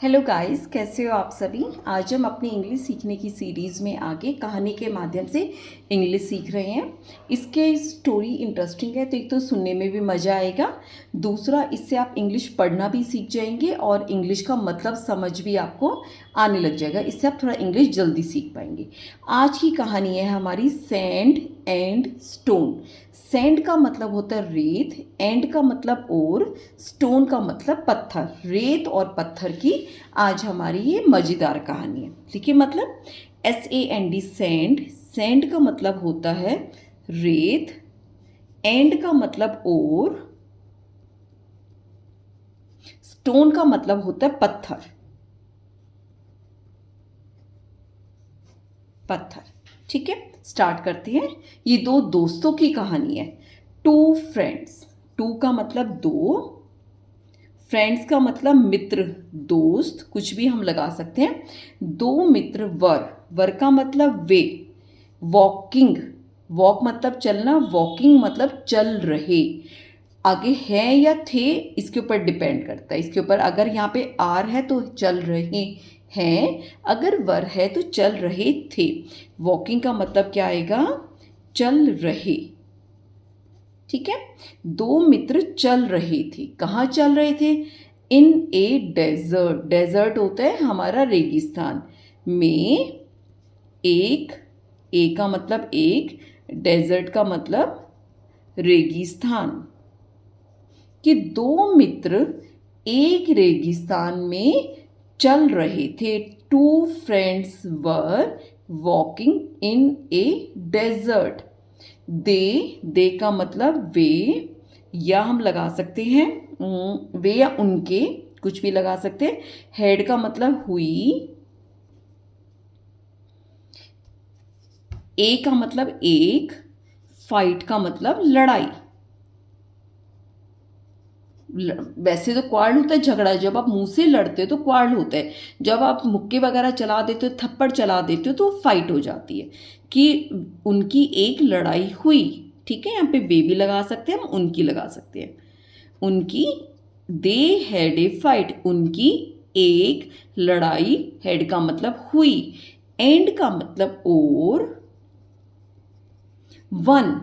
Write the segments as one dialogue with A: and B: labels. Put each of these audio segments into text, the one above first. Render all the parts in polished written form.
A: Hello guys, कैसे हो आप सभी। आज हम अपनी इंग्लिश सीखने की सीरीज़ में आगे कहानी के माध्यम से इंग्लिश सीख रहे हैं। इसके स्टोरी इंटरेस्टिंग है तो एक तो सुनने में भी मज़ा आएगा, दूसरा इससे आप इंग्लिश पढ़ना भी सीख जाएंगे और इंग्लिश का मतलब समझ भी आपको आने लग जाएगा। इससे आप थोड़ा इंग्लिश जल्दी सीख पाएंगे। आज की कहानी है हमारी सैंड एंड स्टोन। सैंड का मतलब होता है रेत, एंड का मतलब और, स्टोन का मतलब पत्थर। रेत और पत्थर की आज हमारी ये मज़ेदार कहानी है। देखिए मतलब SAND सैंड। सैंड का मतलब होता है रेत, एंड का मतलब और, स्टोन का मतलब होता है पत्थर। पत्थर, ठीक है। स्टार्ट करते हैं। ये दो दोस्तों की कहानी है। To friends. टू का मतलब दो, फ्रेंड्स का मतलब मित्र, दोस्त, कुछ भी हम लगा सकते हैं। दो मित्र वर का मतलब वे। वॉकिंग, वॉक मतलब चलना, वॉकिंग मतलब चल रहे। आगे है या थे इसके ऊपर डिपेंड करता है। इसके ऊपर अगर यहाँ पे आर है तो चल रहे हैं, अगर वर है तो चल रहे थे। वॉकिंग का मतलब क्या आएगा? चल रहे, ठीक है। दो मित्र चल रहे थे। कहाँ चल रहे थे? इन ए डेजर्ट। डेजर्ट होता है हमारा रेगिस्तान में। एक, ए का मतलब एक, डेजर्ट का मतलब रेगिस्तान। कि दो मित्र एक रेगिस्तान में चल रहे थे। Two friends were walking in a desert. They का मतलब वे, या हम लगा सकते हैं वे या उनके, कुछ भी लगा सकते हैं। हेड का मतलब हुई, ए का मतलब एक, फाइट का मतलब लड़ाई। वैसे तो क्वार्ल होता है झगड़ा, जब आप मुंह से लड़ते हो तो क्वार्ल होता है। जब आप मुक्के वगैरह चला देते हो, थप्पड़ चला देते हो तो फाइट हो जाती है। कि उनकी एक लड़ाई हुई, ठीक है। यहाँ पे वे भी लगा सकते हैं हम, उनकी लगा सकते हैं। उनकी, दे हैड ए फाइट, उनकी एक लड़ाई, हेड का मतलब हुई, एंड का मतलब और, वन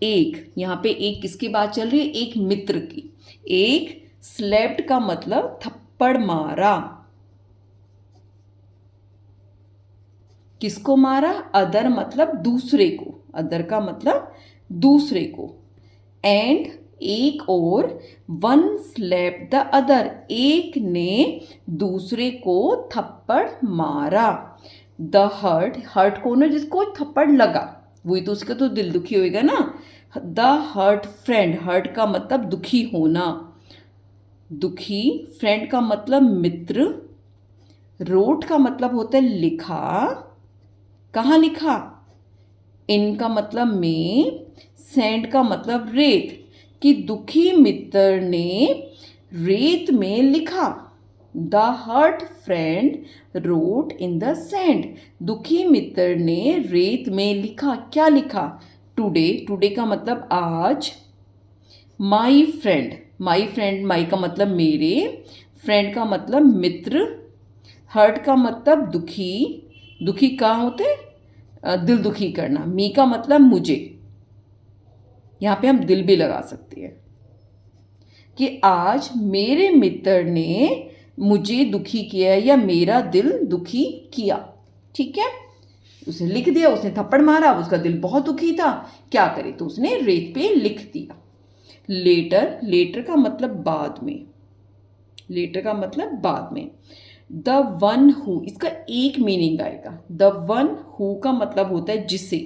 A: एक। यहां पे एक किसकी बात चल रही है? एक मित्र की। एक स्लेप्ट का मतलब थप्पड़ मारा। किसको मारा? अदर मतलब दूसरे को। अदर का मतलब दूसरे को। एंड एक और, वन स्लेप्ट द अदर, एक ने दूसरे को थप्पड़ मारा। द हर्ट, हर्ट कौन है? जिसको थप्पड़ लगा, वही तो उसका तो दिल दुखी होएगा ना। द हर्ट फ्रेंड, हर्ट का मतलब दुखी होना, दुखी। फ्रेंड का मतलब मित्र। रोट का मतलब होता है लिखा। कहाँ लिखा? इन का मतलब में, सैंड का मतलब रेत। कि दुखी मित्र ने रेत में लिखा। The hurt friend wrote in the sand. दुखी मित्र ने रेत में लिखा। क्या लिखा? टुडे, टुडे का मतलब आज। माई फ्रेंड, माई फ्रेंड, माई का मतलब मेरे, फ्रेंड का मतलब मित्र, हर्ट का मतलब दुखी। दुखी कहाँ होते? दिल दुखी करना। मी का मतलब मुझे, यहाँ पे हम दिल भी लगा सकते हैं। कि आज मेरे मित्र ने मुझे दुखी किया या मेरा दिल दुखी किया, ठीक है। उसने लिख दिया, उसने थप्पड़ मारा, उसका दिल बहुत दुखी था। क्या करे? तो उसने रेत पे लिख दिया। लेटर, लेटर का मतलब बाद में। लेटर का मतलब बाद में। द वन हु, इसका एक मीनिंग आएगा। द वन हु का मतलब होता है जिसे।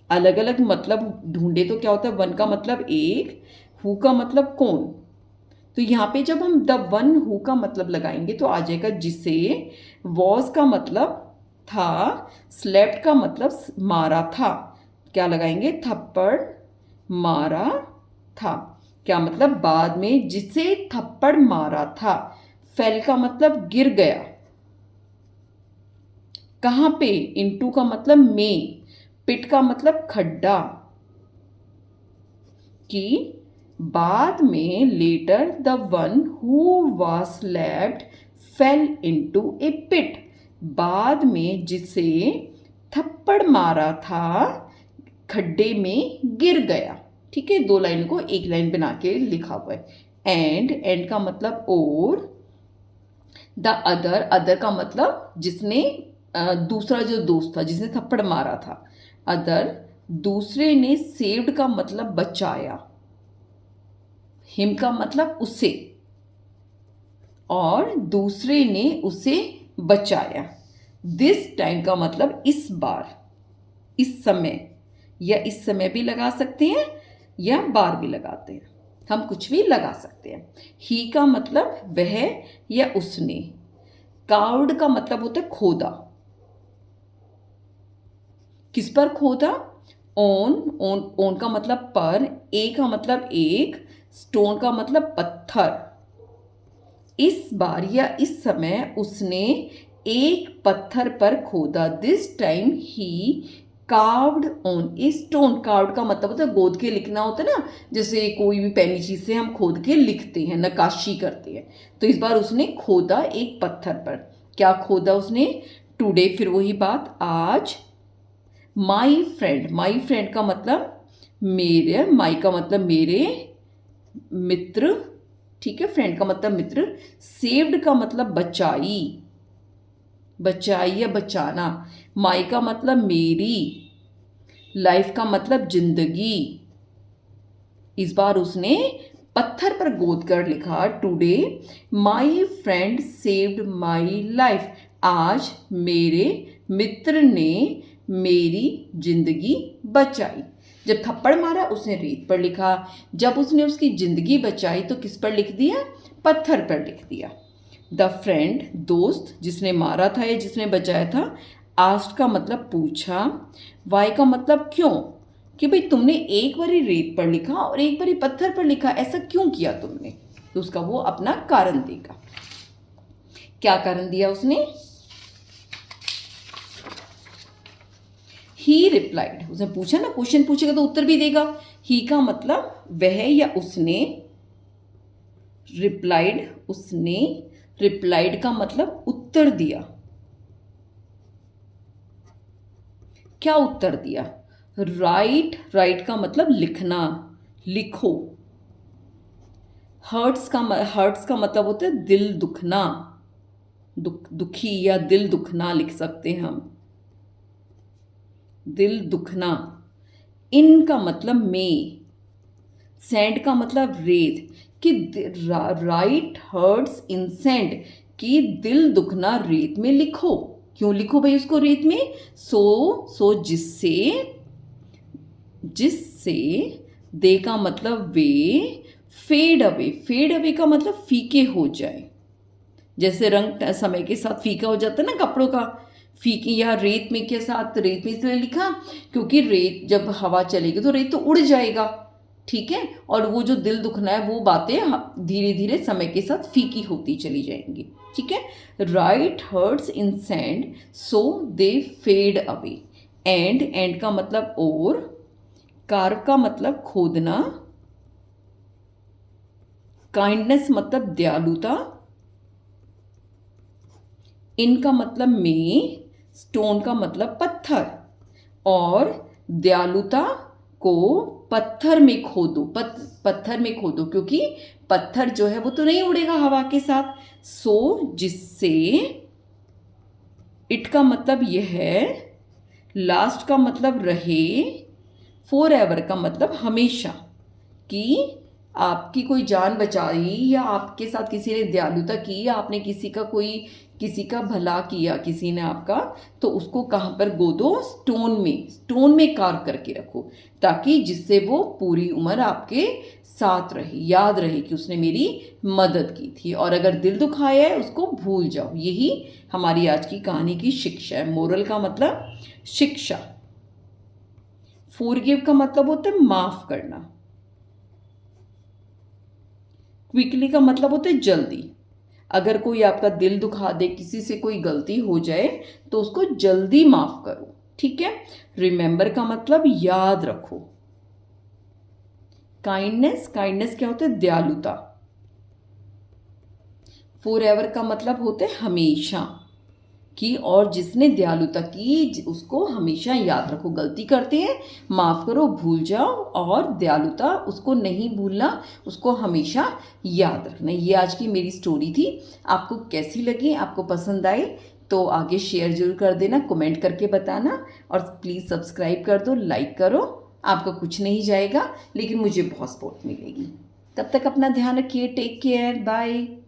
A: अलग अलग मतलब ढूंढे तो क्या होता है? वन का मतलब एक, हु का मतलब कौन। तो यहाँ पे जब हम द वन हु का मतलब लगाएंगे तो आ जाएगा जिसे। वॉज का मतलब था, स्लेप्ट का मतलब मारा था। क्या लगाएंगे? थप्पड़ मारा था। क्या मतलब? बाद में जिसे थप्पड़ मारा था। फेल का मतलब गिर गया। कहाँ पे? इनटू का मतलब में। पिट का मतलब खड्डा। कि बाद में later the one who was slapped fell into a pit, बाद में जिसे थप्पड़ मारा था खड्डे में गिर गया। ठीक है, दो लाइन को एक लाइन बना के लिखा हुआ है। एंड का मतलब और, द अदर, अदर का मतलब जिसने दूसरा जो दोस्त था जिसने थप्पड़ मारा था, अदर दूसरे ने, सेव्ड का मतलब बचाया, हिम का मतलब उसे, और दूसरे ने उसे बचाया। दिस टाइम का मतलब इस बार, इस समय, या इस समय भी लगा सकते हैं या बार भी लगाते हैं, हम कुछ भी लगा सकते हैं। ही का मतलब वह या उसने, काउड का मतलब होता है खोदा, किस पर खोदा, ओन का मतलब पर, ए का मतलब एक, स्टोन का मतलब पत्थर। इस बार या इस समय उसने एक पत्थर पर खोदा। This time he carved on a stone, carved का मतलब होता है गोद के लिखना होता है ना, जैसे कोई भी पैनी चीज से हम खोद के लिखते हैं, नक्काशी करते हैं। तो इस बार उसने खोदा एक पत्थर पर। क्या खोदा उसने, टुडे, फिर वही बात, आज। माई फ्रेंड का मतलब मेरे, माई का मतलब मेरे, मित्र, ठीक है, फ्रेंड का मतलब मित्र। सेव्ड का मतलब बचाई, बचाई या बचाना। माई का मतलब मेरी, लाइफ का मतलब जिंदगी। इस बार उसने पत्थर पर गोद कर लिखा, today my friend saved my life, आज मेरे मित्र ने मेरी जिंदगी बचाई। जब थप्पड़ मारा उसने रेत पर लिखा, जब उसने उसकी जिंदगी बचाई तो किस पर लिख दिया, पत्थर पर लिख दिया। द फ्रेंड, दोस्त जिसने मारा था या जिसने बचाया था। आस्क्ड का मतलब पूछा। वाई का मतलब क्यों, कि भाई तुमने एक बारी रेत पर लिखा और एक बारी पत्थर पर लिखा, ऐसा क्यों किया तुमने, तो उसका वो अपना कारण देगा। क्या कारण दिया उसने, ही रिप्लाइड, उसने पूछा ना, क्वेश्चन पूछेगा तो उत्तर भी देगा। ही का मतलब वह या उसने, रिप्लाइड उसने, रिप्लाइड का मतलब उत्तर दिया। क्या उत्तर दिया, राइट का मतलब लिखना, लिखो। हर्ट्स का मतलब होता है दिल दुखना, दुखी या दिल दुखना लिख सकते हैं हम, दिल दुखना। इन का मतलब में, सैंड का मतलब रेत, कि राइट हर्ट्स इन सैंड, कि दिल दुखना रेत में लिखो। क्यों लिखो भाई उसको रेत में, सो जिससे, जिससे, दे का मतलब वे, फेड अवे का मतलब फीके हो जाए। जैसे रंग समय के साथ फीका हो जाता है ना कपड़ों का, फीकी, या रेत में के साथ, रेत में इसलिए लिखा क्योंकि रेत जब हवा चलेगी तो रेत तो उड़ जाएगा, ठीक है, और वो जो दिल दुखना है वो बातें धीरे धीरे समय के साथ फीकी होती चली जाएंगी, ठीक है। Write hurts in sand so they fade away. And का मतलब और, कार्व का मतलब खोदना, काइंडनेस मतलब दयालुता, इन का मतलब में, स्टोन का मतलब पत्थर, और दयालुता को पत्थर में खोदो, पत्थर में खोदो, क्योंकि पत्थर जो है वो तो नहीं उड़ेगा हवा के साथ। सो जिससे, इट का मतलब यह है, लास्ट का मतलब रहे, फॉर एवर का मतलब हमेशा, कि आपकी कोई जान बचाई या आपके साथ किसी ने दयालुता की या आपने किसी का भला किया किसी ने आपका, तो उसको कहाँ पर गोदो, स्टोन में कार्व करके रखो, ताकि जिससे वो पूरी उम्र आपके साथ रहे, याद रहे कि उसने मेरी मदद की थी। और अगर दिल दुखाया है उसको भूल जाओ। यही हमारी आज की कहानी की शिक्षा है। मोरल का मतलब शिक्षा। फॉरगिव का मतलब होता है माफ करना। क्विकली का मतलब होता है जल्दी। अगर कोई आपका दिल दुखा दे, किसी से कोई गलती हो जाए तो उसको जल्दी माफ करो, ठीक है। रिमेंबर का मतलब याद रखो। काइंडनेस, काइंडनेस क्या होता है? दयालुता। फॉर एवर का मतलब होता है हमेशा कि, और जिसने दयालुता की उसको हमेशा याद रखो। गलती करते हैं, माफ़ करो, भूल जाओ, और दयालुता उसको नहीं भूलना, उसको हमेशा याद रखना। ये आज की मेरी स्टोरी थी। आपको कैसी लगी? आपको पसंद आई तो आगे शेयर जरूर कर देना, कमेंट करके बताना, और प्लीज़ सब्सक्राइब कर दो, लाइक करो। आपका कुछ नहीं जाएगा लेकिन मुझे बहुत सपोर्ट मिलेगी। तब तक अपना ध्यान रखिए। Take care, bye.